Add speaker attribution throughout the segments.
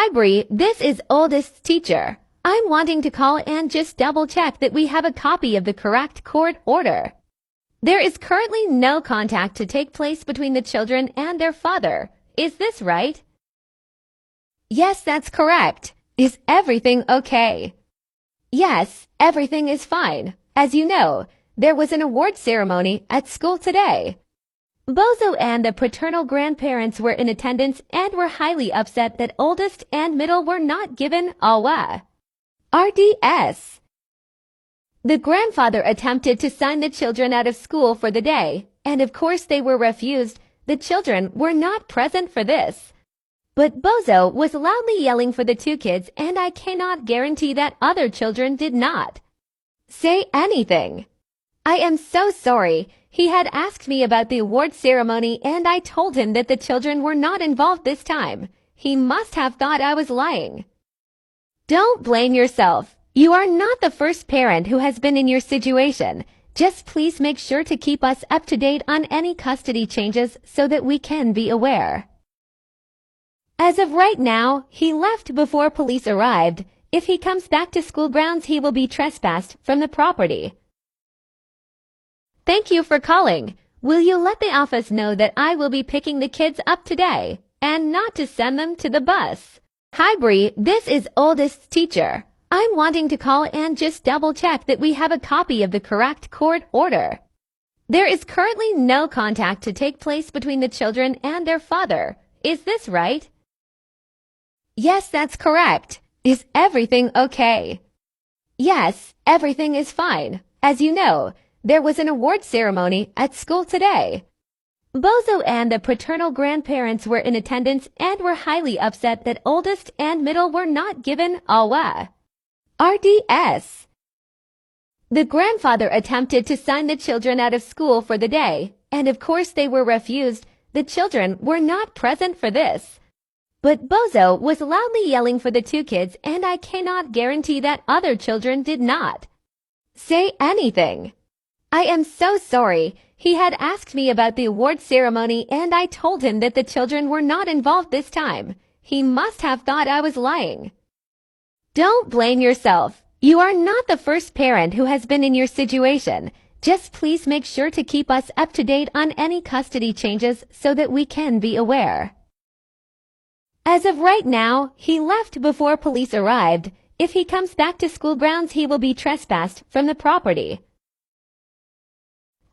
Speaker 1: Hi Bri, this is oldest teacher. I'm wanting to call and just double check that we have a copy of the correct court order. There is currently no contact to take place between the children and their father. Is this right? Yes, that's correct. Is everything okay? Yes, everything is fine. As you know, there was an award ceremony at school today. Bozo and the paternal grandparents were in attendance and were highly upset that oldest and middle were not given awa. RDS. The grandfather attempted to sign the children out of school for the day, and of course they were refused. The children were not present for this. But Bozo was loudly yelling for the two kids, and I cannot guarantee that other children did not say anything. I am so sorry. He had asked me about the award ceremony and I told him that the children were not involved this time. He must have thought I was lying. Don't blame yourself. You are not the first parent who has been in your situation. Just please make sure to keep us up to date on any custody changes so that we can be aware. As of right now, he left before police arrived. If he comes back to school grounds, he will be trespassed from the property. Thank you for calling. Will you let the office know that I will be picking the kids up today and not to send them to the bus? Hi Bri, this is oldest teacher. I'm wanting to call and just double check that we have a copy of the correct court order. There is currently no contact to take place between the children and their father. Is this right? Yes, that's correct. Is everything okay? Yes, everything is fine. As you know, there was an award ceremony at school today. Bozo and the paternal grandparents were in attendance and were highly upset that oldest and middle were not given awa. RDS. The grandfather attempted to sign the children out of school for the day, and of course they were refused. The children were not present for this. But Bozo was loudly yelling for the two kids, and I cannot guarantee that other children did not say anything. I am so sorry. He had asked me about the award ceremony and I told him that the children were not involved this time. He must have thought I was lying. Don't blame yourself. You are not the first parent who has been in your situation. Just please make sure to keep us up to date on any custody changes so that we can be aware. As of right now, he left before police arrived. If he comes back to school grounds, he will be trespassed from the property.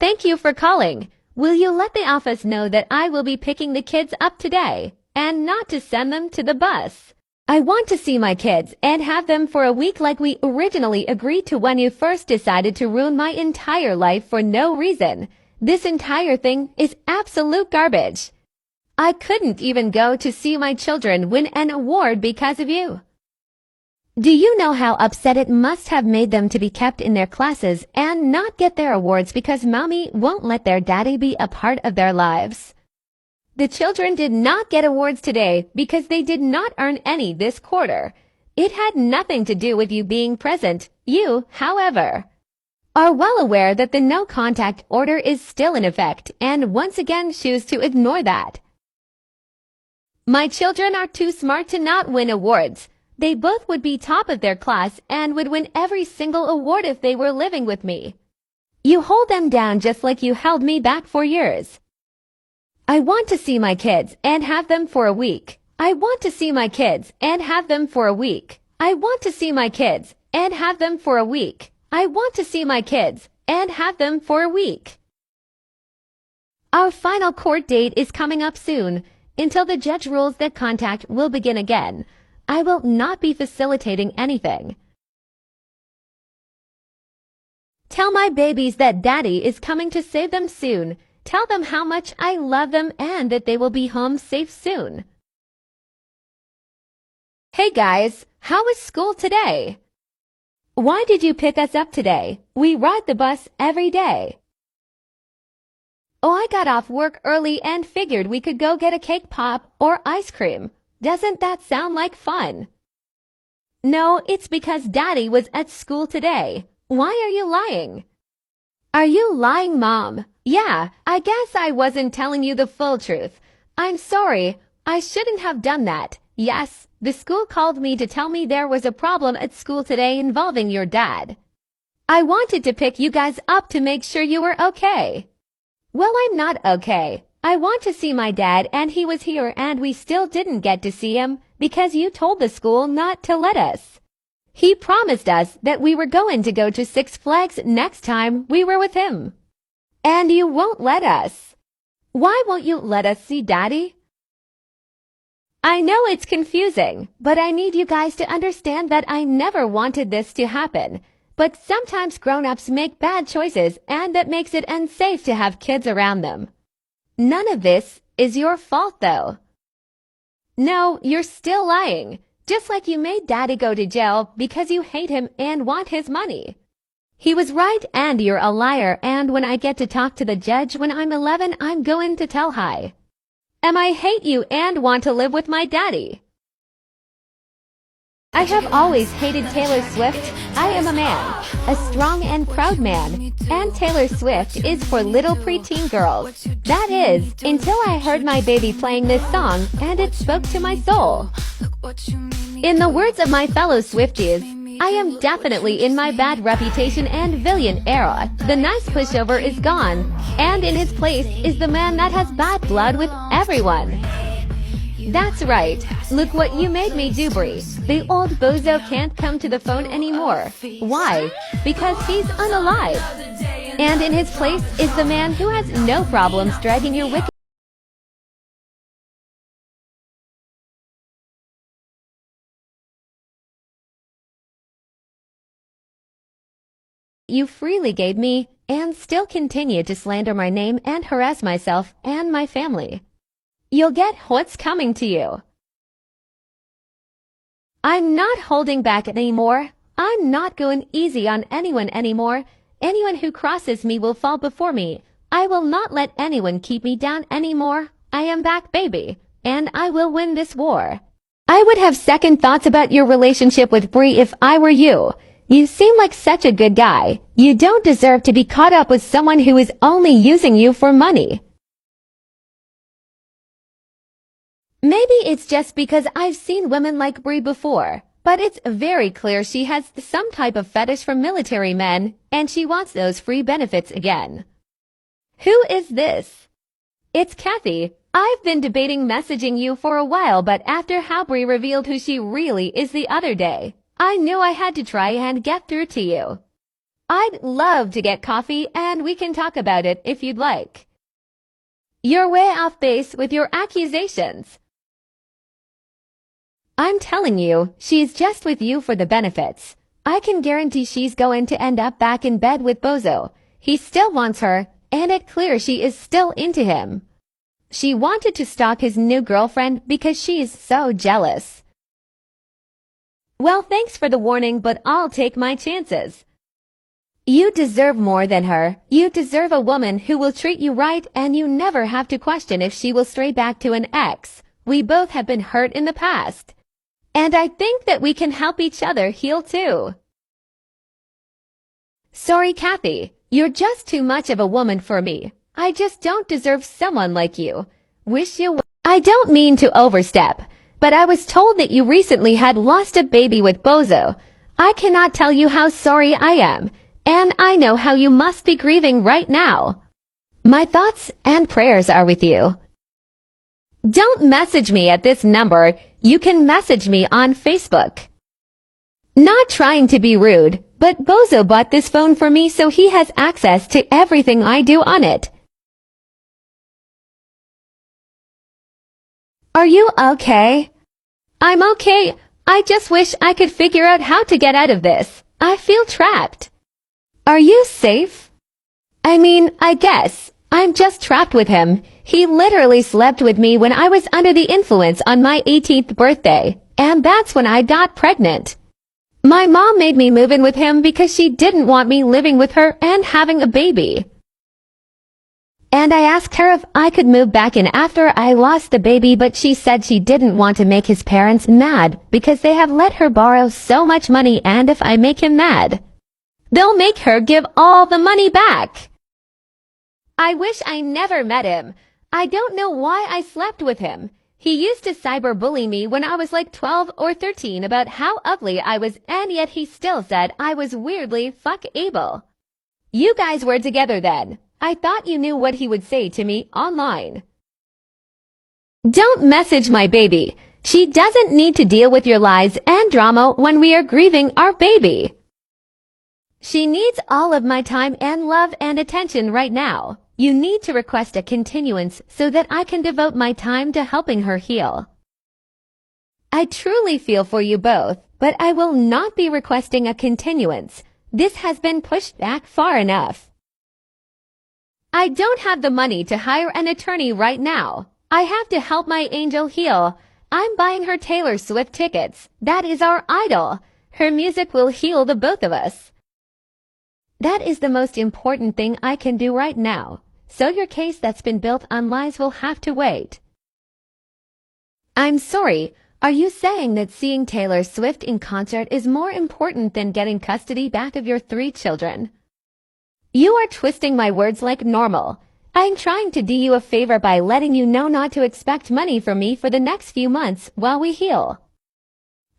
Speaker 1: Thank you for calling. Will you let the office know that I will be picking the kids up today and not to send them to the bus? I want to see my kids and have them for a week like we originally agreed to when you first decided to ruin my entire life for no reason. This entire thing is absolute garbage. I couldn't even go to see my children win an award because of you. Do you know how upset it must have made them to be kept in their classes and not get their awards because mommy won't let their daddy be a part of their lives? The children did not get awards today because they did not earn any this quarter. It had nothing to do with you being present. You, however, are well aware that the no contact order is still in effect and once again choose to ignore that. My children are too smart to not win awards. They both would be top of their class and would win every single award if they were living with me. You hold them down just like you held me back for years. I want to see my kids and have them for a week. I want to see my kids and have them for a week. I want to see my kids and have them for a week. I want to see my kids and have them for a week. Our final court date is coming up soon. Until the judge rules that contact will begin again, I will not be facilitating anything. Tell my babies that Daddy is coming to save them soon. Tell them how much I love them and that they will be home safe soon. Hey guys, how was school today? Why did you pick us up today? We ride the bus every day. Oh, I got off work early and figured we could go get a cake pop or ice cream. Doesn't that sound like fun? No, it's because Daddy was at school today. Why are you lying? Are you lying, Mom? Yeah, I guess I wasn't telling you the full truth. I'm sorry. I shouldn't have done that. Yes, The school called me to tell me there was a problem at school today involving your dad. I wanted to pick you guys up to make sure you were okay. Well, I'm not okay. I want to see my dad and he was here and we still didn't get to see him because you told the school not to let us. He promised us that we were going to go to Six Flags next time we were with him. And you won't let us. Why won't you let us see Daddy? I know it's confusing, but I need you guys to understand that I never wanted this to happen. But sometimes grown-ups make bad choices and that makes it unsafe to have kids around them. None of this is your fault, though. No, you're still lying. Just like you made Daddy go to jail because you hate him and want his money. He was right and you're a liar, and when I get to talk to the judge when I'm 11, I'm going to tell hi. I hate you and want to live with my daddy. I have always hated Taylor Swift. I am a man, a strong and proud man, and Taylor Swift is for little preteen girls. That is, until I heard my baby playing this song and it spoke to my soul. In the words of my fellow Swifties, I am definitely in my bad reputation and villain era. The nice pushover is gone, and in his place is the man that has bad blood with everyone. That's right. Look what you made me do, Bri. The old bozo can't come to the phone anymore. Why? Because he's unalive. And in his place is the man who has no problems dragging your wicked you freely gave me, and still continue to slander my name and harass myself and my family. You'll get what's coming to you. I'm not holding back anymore. I'm not going easy on anyone anymore. Anyone who crosses me will fall before me. I will not let anyone keep me down anymore. I am back, baby, and I will win this war. I would have second thoughts about your relationship with Bri if I were you. You seem like such a good guy. You don't deserve to be caught up with someone who is only using you for money. Maybe it's just because I've seen women like Bri before, but it's very clear she has some type of fetish for military men, and she wants those free benefits again. Who is this? It's Kathy. I've been debating messaging you for a while, but after how Bri revealed who she really is the other day, I knew I had to try and get through to you. I'd love to get coffee and we can talk about it if you'd like. You're way off base with your accusations. I'm telling you, she's just with you for the benefits. I can guarantee she's going to end up back in bed with Bozo. He still wants her, and it's clear she is still into him. She wanted to stalk his new girlfriend because she's so jealous. Well, thanks for the warning, but I'll take my chances. You deserve more than her. You deserve a woman who will treat you right, and you never have to question if she will stray back to an ex. We both have been hurt in the past. And I think that we can help each other heal too. Sorry, Kathy. You're just too much of a woman for me. I just don't deserve someone like you. Wish you would. I don't mean to overstep, but I was told that you recently had lost a baby with Bozo. I cannot tell you how sorry I am, and I know how you must be grieving right now. My thoughts and prayers are with you. Don't message me at this number. You can message me on Facebook. Not trying to be rude, but Bozo bought this phone for me so he has access to everything I do on it. Are you okay? I'm okay. I just wish I could figure out how to get out of this. I feel trapped. Are you safe? I mean, I guess. I'm just trapped with him. He literally slept with me when I was under the influence on my 18th birthday, and that's when I got pregnant. My mom made me move in with him because she didn't want me living with her and having a baby. And I asked her if I could move back in after I lost the baby, but she said she didn't want to make his parents mad because they have let her borrow so much money, and if I make him mad, they'll make her give all the money back. I wish I never met him. I don't know why I slept with him. He used to cyberbully me when I was like 12 or 13 about how ugly I was, and yet he still said I was weirdly fuck-able. You guys were together then. I thought you knew what he would say to me online. Don't message my baby. She doesn't need to deal with your lies and drama when we are grieving our baby. She needs all of my time and love and attention right now. You need to request a continuance so that I can devote my time to helping her heal. I truly feel for you both, but I will not be requesting a continuance. This has been pushed back far enough. I don't have the money to hire an attorney right now. I have to help my angel heal. I'm buying her Taylor Swift tickets. That is our idol. Her music will heal the both of us. That is the most important thing I can do right now. So your case that's been built on lies will have to wait. I'm sorry. Are you saying that seeing Taylor Swift in concert is more important than getting custody back of your 3 children? You are twisting my words like normal. I'm trying to do you a favor by letting you know not to expect money from me for the next few months while we heal.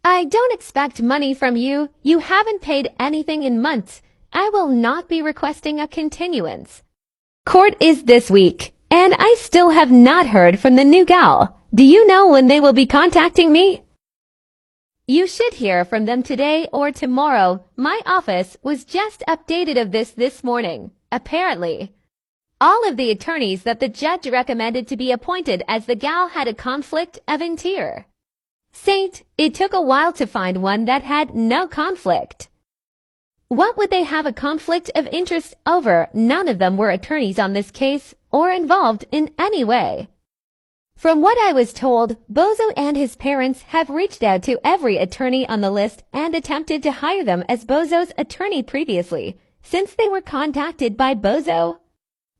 Speaker 1: I don't expect money from you. You haven't paid anything in months. I will not be requesting a continuance. Court is this week, and I still have not heard from the new gal. Do you know when they will be contacting me? You should hear from them today or tomorrow. My office was just updated of this morning. Apparently, all of the attorneys that the judge recommended to be appointed as the gal had a conflict of interest. It took a while to find one that had no conflict. What would they have a conflict of interest over? None of them were attorneys on this case or involved in any way. From what I was told, Bozo and his parents have reached out to every attorney on the list and attempted to hire them as Bozo's attorney previously. Since they were contacted by Bozo,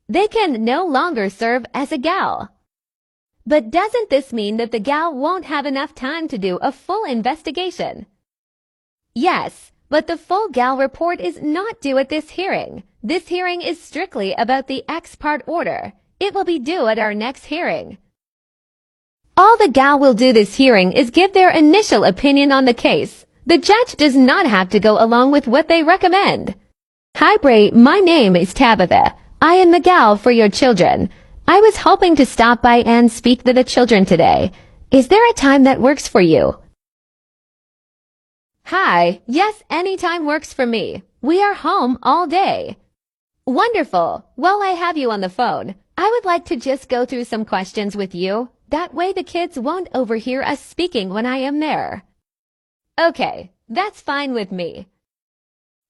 Speaker 1: they can no longer serve as a gal. But doesn't this mean that the gal won't have enough time to do a full investigation? Yes. But the full gal report is not due at this hearing. This hearing is strictly about the ex parte order. It will be due at our next hearing. All the gal will do this hearing is give their initial opinion on the case. The judge does not have to go along with what they recommend. Hi Bri, my name is Tabitha. I am the gal for your children. I was hoping to stop by and speak to the children today. Is there a time that works for you? Hi, yes, any time works for me. We are home all day. Wonderful. While I have you on the phone, I would like to just go through some questions with you. That way the kids won't overhear us speaking when I am there. Okay, that's fine with me.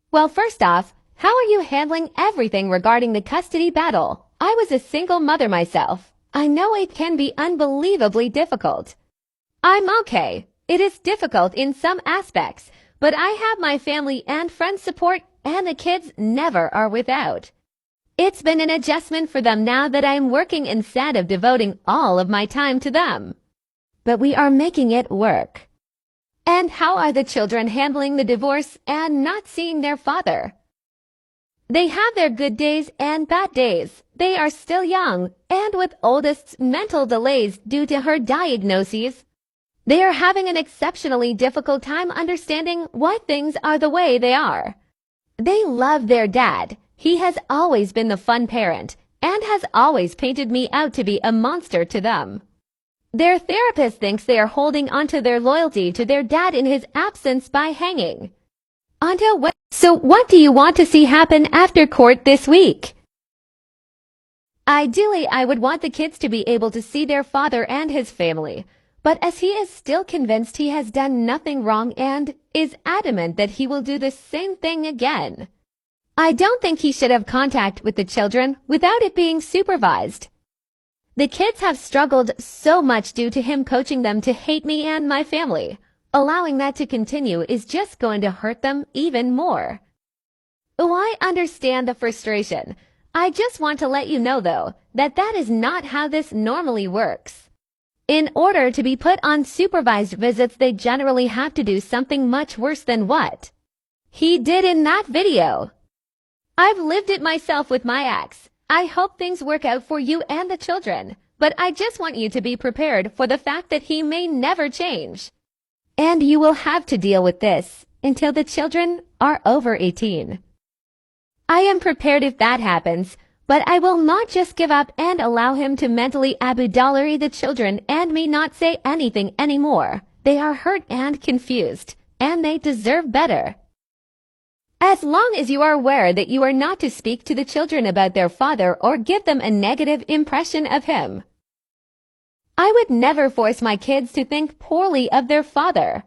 Speaker 1: Well, first off, how are you handling everything regarding the custody battle? I was a single mother myself. I know it can be unbelievably difficult. I'm okay. It is difficult in some aspects, but I have my family and friends support, and the kids never are without. It's been an adjustment for them now that I am working instead of devoting all of my time to them. But we are making it work. And how are the children handling the divorce and not seeing their father? They have their good days and bad days. They are still young, and with oldest's mental delays due to her diagnoses, they are having an exceptionally difficult time understanding why things are the way they are. They love their dad. He has always been the fun parent and has always painted me out to be a monster to them. Their therapist thinks they are holding onto their loyalty to their dad in his absence by hanging onto what? So what do you want to see happen after court this week? Ideally, I would want the kids to be able to see their father and his family. But as he is still convinced he has done nothing wrong and is adamant that he will do the same thing again, I don't think he should have contact with the children without it being supervised. The kids have struggled so much due to him coaching them to hate me and my family. Allowing that to continue is just going to hurt them even more. Oh, I understand the frustration. I just want to let you know, though, that that is not how this normally works. In order to be put on supervised visits, they generally have to do something much worse than what he did in that video. I've lived it myself with my ex. I hope things work out for you and the children. but I just want you to be prepared for the fact that he may never change. And you will have to deal with this until the children are over 18. I am prepared if that happens, but I will not just give up and allow him to mentally abudulary the children and me not say anything anymore. They are hurt and confused, and they deserve better. As long as you are aware that you are not to speak to the children about their father or give them a negative impression of him. I would never force my kids to think poorly of their father.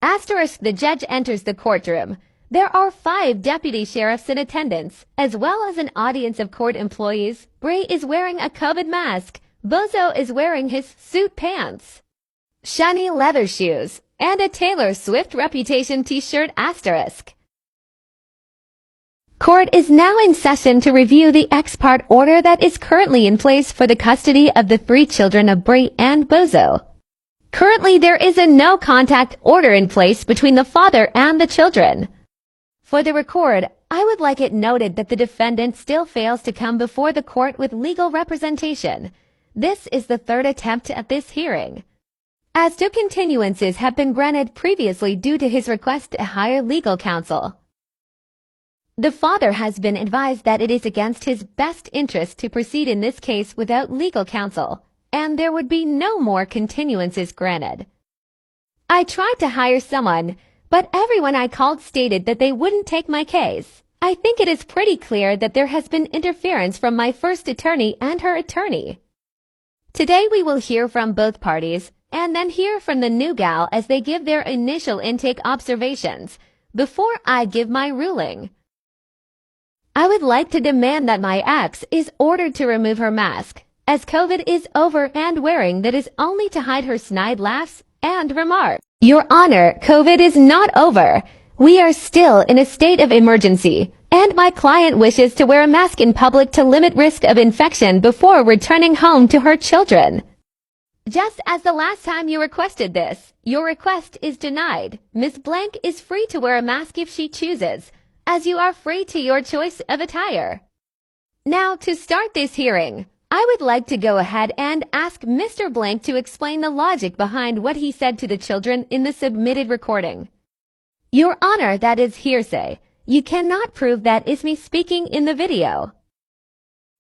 Speaker 1: Asterisk, the judge enters the courtroom. There are 5 deputy sheriffs in attendance, as well as an audience of court employees. Bri is wearing a COVID mask. Bozo is wearing his suit pants, shiny leather shoes, and a Taylor Swift Reputation t-shirt asterisk. Court is now in session to review the ex parte order that is currently in place for the custody of the 3 children of Bri and Bozo. Currently, there is a no-contact order in place between the father and the children. For the record, I would like it noted that the defendant still fails to come before the court with legal representation. This is the 3rd attempt at this hearing. As 2 continuances have been granted previously due to his request to hire legal counsel. The father has been advised that it is against his best interest to proceed in this case without legal counsel, and there would be no more continuances granted. I tried to hire someone, but everyone I called stated that they wouldn't take my case. I think it is pretty clear that there has been interference from my first attorney and her attorney. Today we will hear from both parties, and then hear from the new gal as they give their initial intake observations, before I give my ruling. I would like to demand that my ex is ordered to remove her mask, as COVID is over, and wearing that is only to hide her snide laughs and remarks. Your Honor, COVID is not over. We are still in a state of emergency, and my client wishes to wear a mask in public to limit risk of infection before returning home to her children. Just as the last time you requested this, your request is denied. Ms. Blank is free to wear a mask if she chooses, as you are free to your choice of attire. Now, to start this hearing, I would like to go ahead and ask Mr. Blank to explain the logic behind what he said to the children in the submitted recording. Your Honor, that is hearsay. You cannot prove that is me speaking in the video.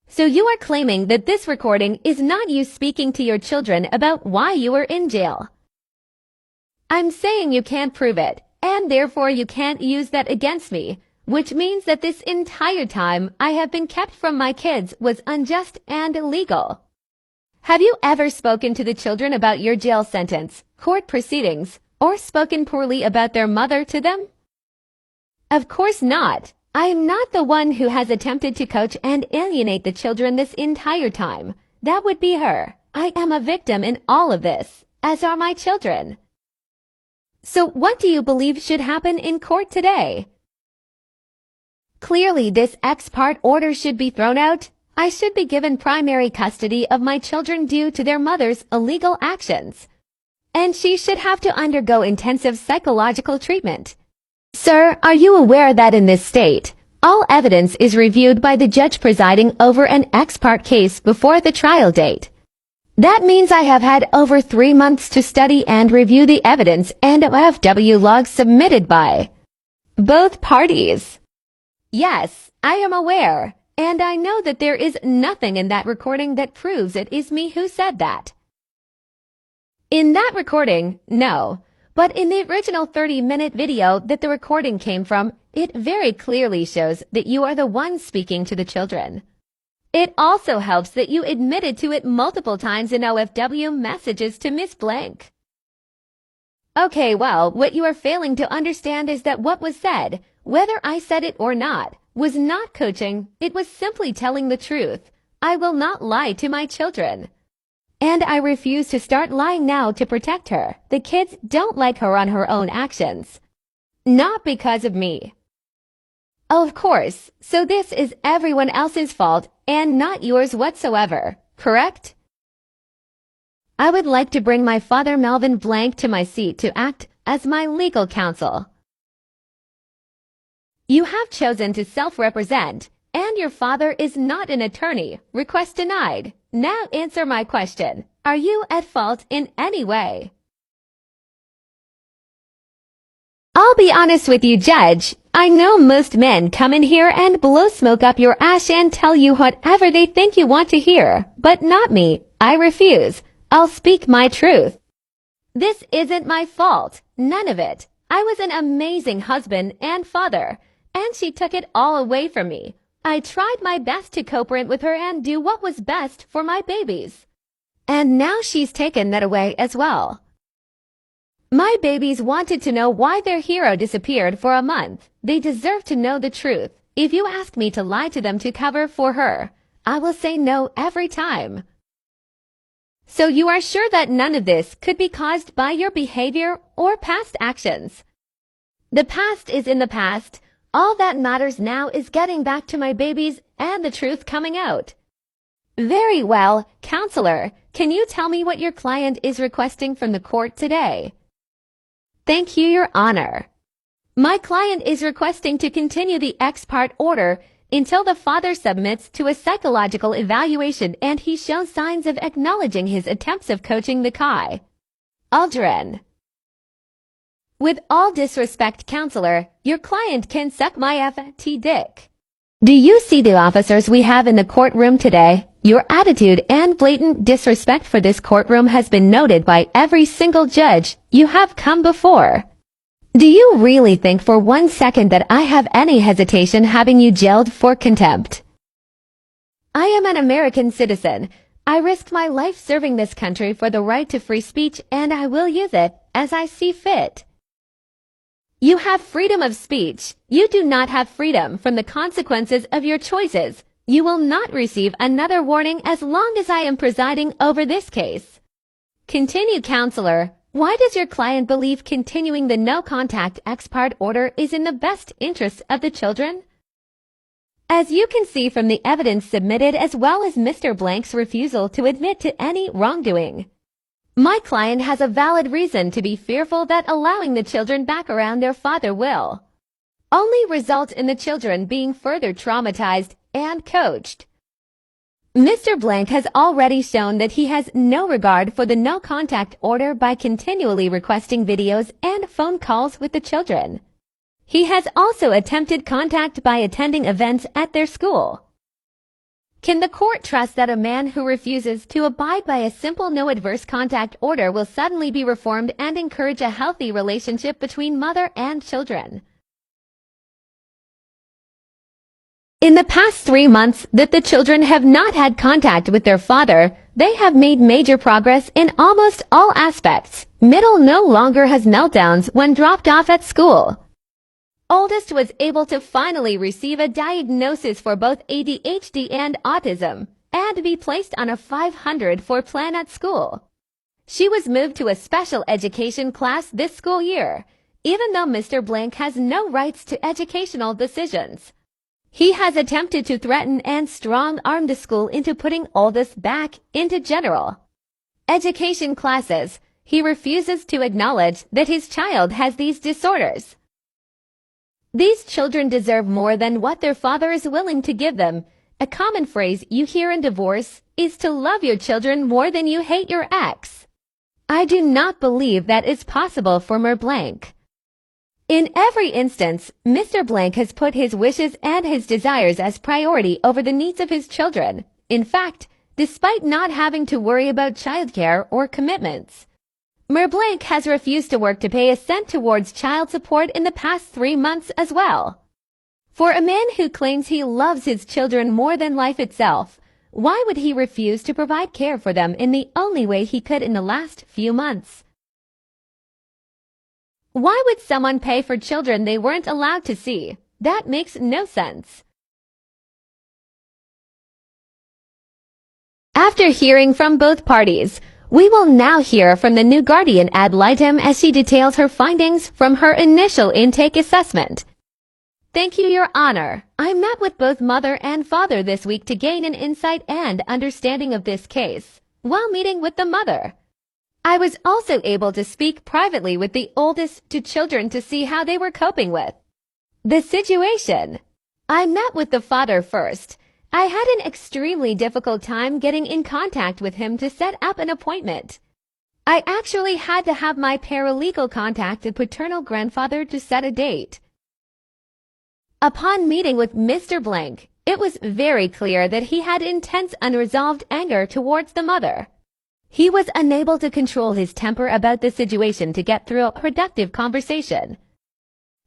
Speaker 1: So you are claiming that this recording is not you speaking to your children about why you were in jail. I'm saying you can't prove it, and therefore you can't use that against me, which means that this entire time I have been kept from my kids was unjust and illegal. Have you ever spoken to the children about your jail sentence, court proceedings, or spoken poorly about their mother to them? Of course not. I am not the one who has attempted to coach and alienate the children this entire time. That would be her. I am a victim in all of this, as are my children. So what do you believe should happen in court today? Clearly, this ex parte order should be thrown out. I should be given primary custody of my children due to their mother's illegal actions. And she should have to undergo intensive psychological treatment. Sir, are you aware that in this state, all evidence is reviewed by the judge presiding over an ex parte case before the trial date? That means I have had over 3 months to study and review the evidence and OFW logs submitted by both parties. Yes, I am aware, and I know that there is nothing in that recording that proves it is me who said that. In that recording, no, but in the original 30-minute video that the recording came from, it very clearly shows that you are the one speaking to the children. It also helps that you admitted to it multiple times in OFW messages to Miss Blank. Okay, well, what you are failing to understand is that what was said, whether I said it or not, was not coaching. It was simply telling the truth. I will not lie to my children. And I refuse to start lying now to protect her. The kids don't like her on her own actions. Not because of me. Oh, of course, so this is everyone else's fault and not yours whatsoever, correct? I would like to bring my father Melvin Blank to my seat to act as my legal counsel. You have chosen to self-represent, and your father is not an attorney. Request denied. Now answer my question. Are you at fault in any way? I'll be honest with you, Judge. I know most men come in here and blow smoke up your ass and tell you whatever they think you want to hear, but not me. I refuse. I'll speak my truth. This isn't my fault. None of it. I was an amazing husband and father, and she took it all away from me. I tried my best to co-parent with her and do what was best for my babies. And now she's taken that away as well. My babies wanted to know why their hero disappeared for a month. They deserve to know the truth. If you ask me to lie to them to cover for her, I will say no every time. So you are sure that none of this could be caused by your behavior or past actions? The past is in the past. All that matters now is getting back to my babies and the truth coming out. Very well, Counselor. Can you tell me what your client is requesting from the court today? Thank you, Your Honor. My client is requesting to continue the ex parte order until the father submits to a psychological evaluation and he shows signs of acknowledging his attempts of coaching the Kai. Aldrin. With all disrespect, Counselor, your client can suck my FT dick. Do you see the officers we have in the courtroom today? Your attitude and blatant disrespect for this courtroom has been noted by every single judge you have come before. Do you really think for 1 second that I have any hesitation having you jailed for contempt? I am an American citizen. I risked my life serving this country for the right to free speech, and I will use it as I see fit. You have freedom of speech. You do not have freedom from the consequences of your choices. You will not receive another warning as long as I am presiding over this case. Continue, Counselor. Why does your client believe continuing the no-contact ex parte order is in the best interest of the children? As you can see from the evidence submitted as well as Mr. Blank's refusal to admit to any wrongdoing, my client has a valid reason to be fearful that allowing the children back around their father will only result in the children being further traumatized and coached. Mr. Blank has already shown that he has no regard for the no-contact order by continually requesting videos and phone calls with the children. He has also attempted contact by attending events at their school. Can the court trust that a man who refuses to abide by a simple no adverse contact order will suddenly be reformed and encourage a healthy relationship between mother and children? In the past 3 months that the children have not had contact with their father, they have made major progress in almost all aspects. Middle no longer has meltdowns when dropped off at school. Oldest was able to finally receive a diagnosis for both ADHD and autism and be placed on a 504 plan at school. She was moved to a special education class this school year, even though Mr. Blank has no rights to educational decisions. He has attempted to threaten and strong-arm the school into putting Oldest back into general education classes. He refuses to acknowledge that his child has these disorders. These children deserve more than what their father is willing to give them. A common phrase you hear in divorce is to love your children more than you hate your ex. I do not believe that is possible for Mr. Blank. In every instance, Mr. Blank has put his wishes and his desires as priority over the needs of his children. In fact, despite not having to worry about childcare or commitments, Mr. Blank has refused to work to pay a cent towards child support in the past 3 months as well. For a man who claims he loves his children more than life itself, why would he refuse to provide care for them in the only way he could in the last few months? Why would someone pay for children they weren't allowed to see? That makes no sense. After hearing from both parties, we will now hear from the new guardian ad litem as she details her findings from her initial intake assessment. Thank you, Your Honor. I met with both mother and father this week to gain an insight and understanding of this case. While meeting with the mother, I was also able to speak privately with the oldest two children to see how they were coping with the situation. I met with the father first. I had an extremely difficult time getting in contact with him to set up an appointment. I actually had to have my paralegal contact the paternal grandfather to set a date. Upon meeting with Mr. Blank, it was very clear that he had intense unresolved anger towards the mother. He was unable to control his temper about the situation to get through a productive conversation.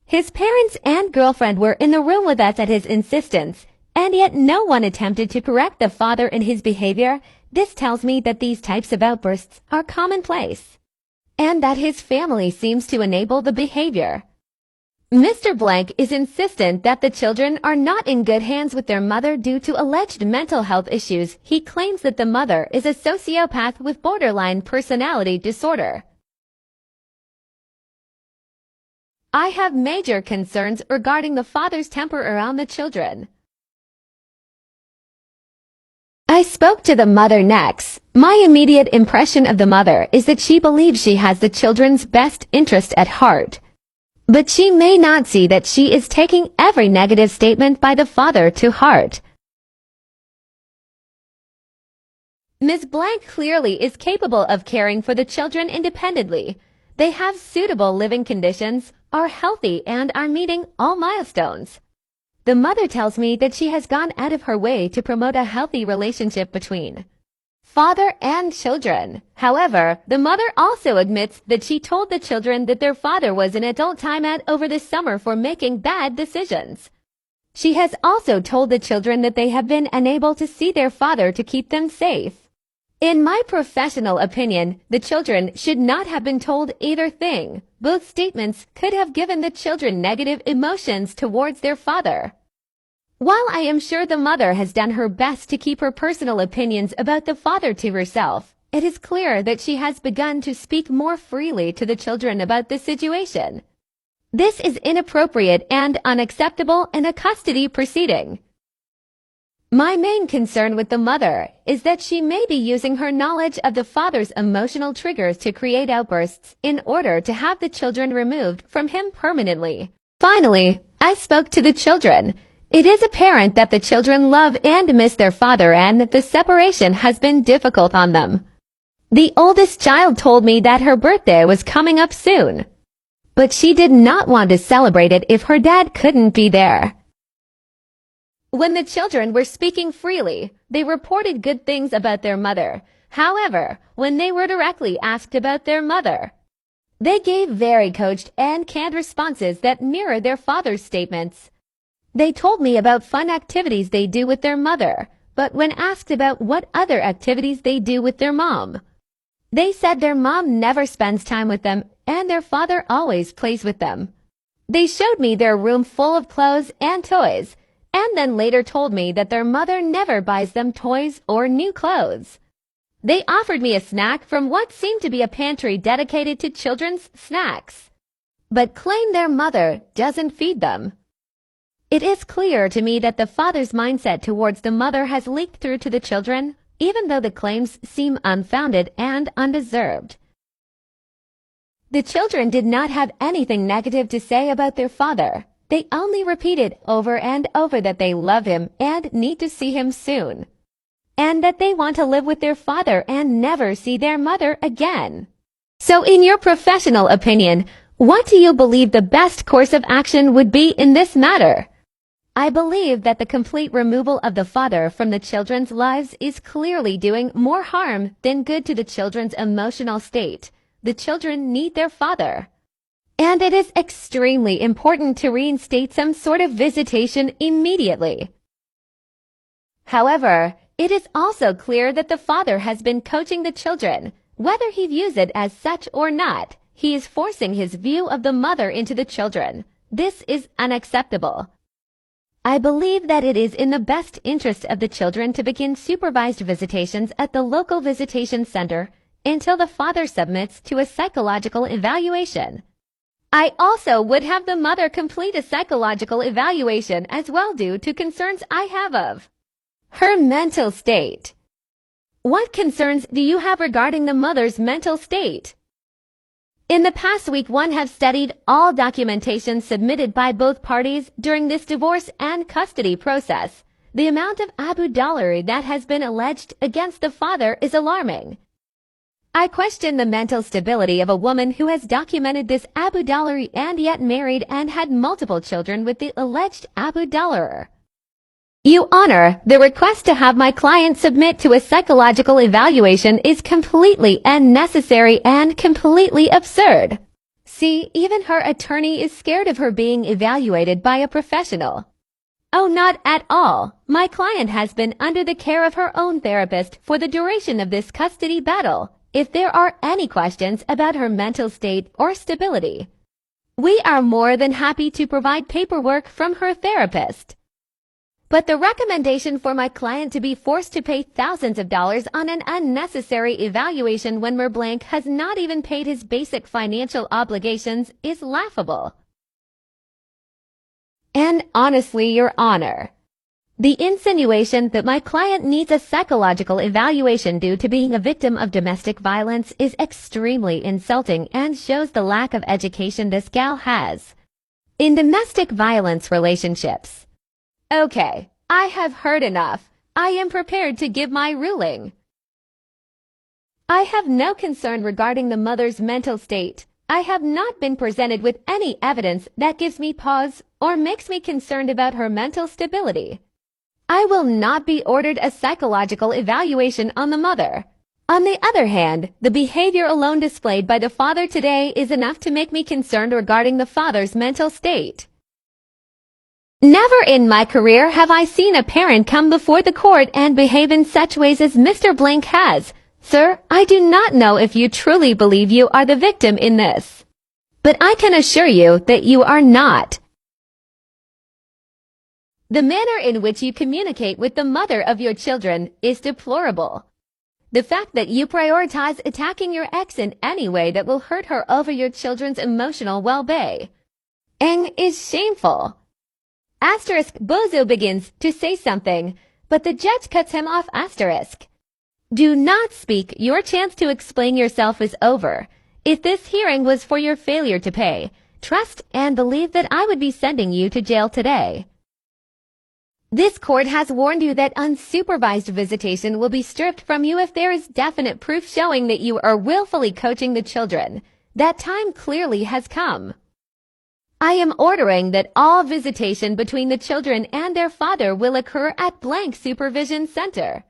Speaker 1: His parents and girlfriend were in the room with us at his insistence, and yet no one attempted to correct the father in his behavior. This tells me that these types of outbursts are commonplace, and that his family seems to enable the behavior. Mr. Blank is insistent that the children are not in good hands with their mother due to alleged mental health issues. He claims that the mother is a sociopath with borderline personality disorder. I have major concerns regarding the father's temper around the children. I spoke to the mother next. My immediate impression of the mother is that she believes she has the children's best interest at heart. But she may not see that she is taking every negative statement by the father to heart. Ms. Blank clearly is capable of caring for the children independently. They have suitable living conditions, are healthy, and are meeting all milestones. The mother tells me that she has gone out of her way to promote a healthy relationship between father and children. However, the mother also admits that she told the children that their father was in adult timeout over the summer for making bad decisions. She has also told the children that they have been unable to see their father to keep them safe. In my professional opinion, the children should not have been told either thing. Both statements could have given the children negative emotions towards their father. While I am sure the mother has done her best to keep her personal opinions about the father to herself, it is clear that she has begun to speak more freely to the children about the situation. This is inappropriate and unacceptable in a custody proceeding. My main concern with the mother is that she may be using her knowledge of the father's emotional triggers to create outbursts in order to have the children removed from him permanently. Finally, I spoke to the children. It is apparent that the children love and miss their father and that the separation has been difficult on them. The oldest child told me that her birthday was coming up soon, but she did not want to celebrate it if her dad couldn't be there. When the children were speaking freely, they reported good things about their mother. However, when they were directly asked about their mother, they gave very coached and canned responses that mirror their father's statements. They told me about fun activities they do with their mother, but when asked about what other activities they do with their mom, they said their mom never spends time with them and their father always plays with them. They showed me their room full of clothes and toys, and then later told me that their mother never buys them toys or new clothes. They offered me a snack from what seemed to be a pantry dedicated to children's snacks, but claim their mother doesn't feed them. It is clear to me that the father's mindset towards the mother has leaked through to the children, even though the claims seem unfounded and undeserved. The children did not have anything negative to say about their father. They only repeated over and over that they love him and need to see him soon, and that they want to live with their father and never see their mother again. So in your professional opinion, what do you believe the best course of action would be in this matter? I believe that the complete removal of the father from the children's lives is clearly doing more harm than good to the children's emotional state. The children need their father. And it is extremely important to reinstate some sort of visitation immediately. However, it is also clear that the father has been coaching the children. Whether he views it as such or not, he is forcing his view of the mother into the children. This is unacceptable. I believe that it is in the best interest of the children to begin supervised visitations at the local visitation center until the father submits to a psychological evaluation. I also would have the mother complete a psychological evaluation as well due to concerns I have of her mental state. What concerns do you have regarding the mother's mental state? In the past week, one have studied all documentation submitted by both parties during this divorce and custody process. The amount of Abu Dhabi that has been alleged against the father is alarming. I question the mental stability of a woman who has documented this Abu Dhabi and yet married and had multiple children with the alleged Abu Dhabi. Your Honor, the request to have my client submit to a psychological evaluation is completely unnecessary and completely absurd. See, even her attorney is scared of her being evaluated by a professional. Oh, not at all. My client has been under the care of her own therapist for the duration of this custody battle. If there are any questions about her mental state or stability, we are more than happy to provide paperwork from her therapist. But the recommendation for my client to be forced to pay thousands of dollars on an unnecessary evaluation when Blank has not even paid his basic financial obligations is laughable. And honestly, Your Honor, the insinuation that my client needs a psychological evaluation due to being a victim of domestic violence is extremely insulting and shows the lack of education this gal has in domestic violence relationships. Okay, I have heard enough. I am prepared to give my ruling. I have no concern regarding the mother's mental state. I have not been presented with any evidence that gives me pause or makes me concerned about her mental stability. I will not be ordered a psychological evaluation on the mother. On the other hand, the behavior alone displayed by the father today is enough to make me concerned regarding the father's mental state. Never in my career have I seen a parent come before the court and behave in such ways as Mr. Blank has. Sir, I do not know if you truly believe you are the victim in this, but I can assure you that you are not. The manner in which you communicate with the mother of your children is deplorable. The fact that you prioritize attacking your ex in any way that will hurt her over your children's emotional well-being is shameful. Asterisk Bozo begins to say something, but the judge cuts him off. Asterisk. Do not speak. Your chance to explain yourself is over. If this hearing was for your failure to pay, trust and believe that I would be sending you to jail today. This court has warned you that unsupervised visitation will be stripped from you if there is definite proof showing that you are willfully coaching the children. That time clearly has come. I am ordering that all visitation between the children and their father will occur at Blank Supervision Center.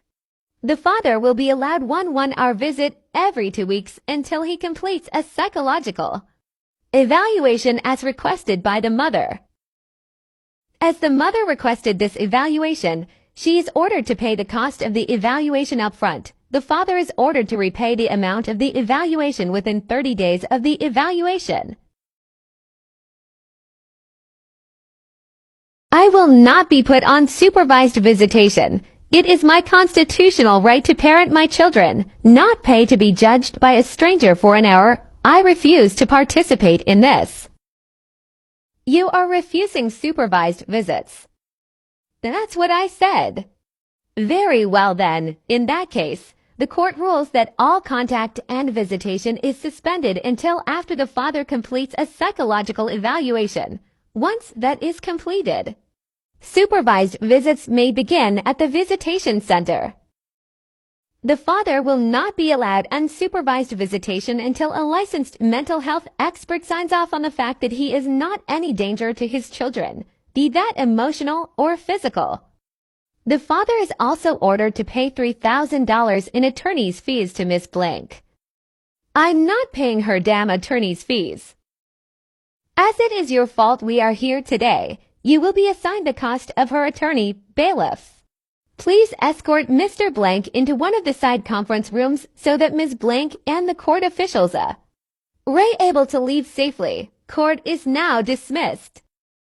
Speaker 1: The father will be allowed one 1-hour visit every 2 weeks until he completes a psychological evaluation as requested by the mother. As the mother requested this evaluation, she is ordered to pay the cost of the evaluation up front. The father is ordered to repay the amount of the evaluation within 30 days of the evaluation. I will not be put on supervised visitation. It is my constitutional right to parent my children, not pay to be judged by a stranger for an hour. I refuse to participate in this. You are refusing supervised visits. That's what I said. Very well then, in that case, the court rules that all contact and visitation is suspended until after the father completes a psychological evaluation. Once that is completed, supervised visits may begin at the visitation center. The father will not be allowed unsupervised visitation until a licensed mental health expert signs off on the fact that he is not any danger to his children, be that emotional or physical. The father is also ordered to pay $3,000 in attorney's fees to Miss Blank. I'm not paying her damn attorney's fees. As it is your fault we are here today, you will be assigned the cost of her attorney, bailiff. Please escort Mr. Blank into one of the side conference rooms so that Ms. Blank and the court officials are able to leave safely. Court is now dismissed.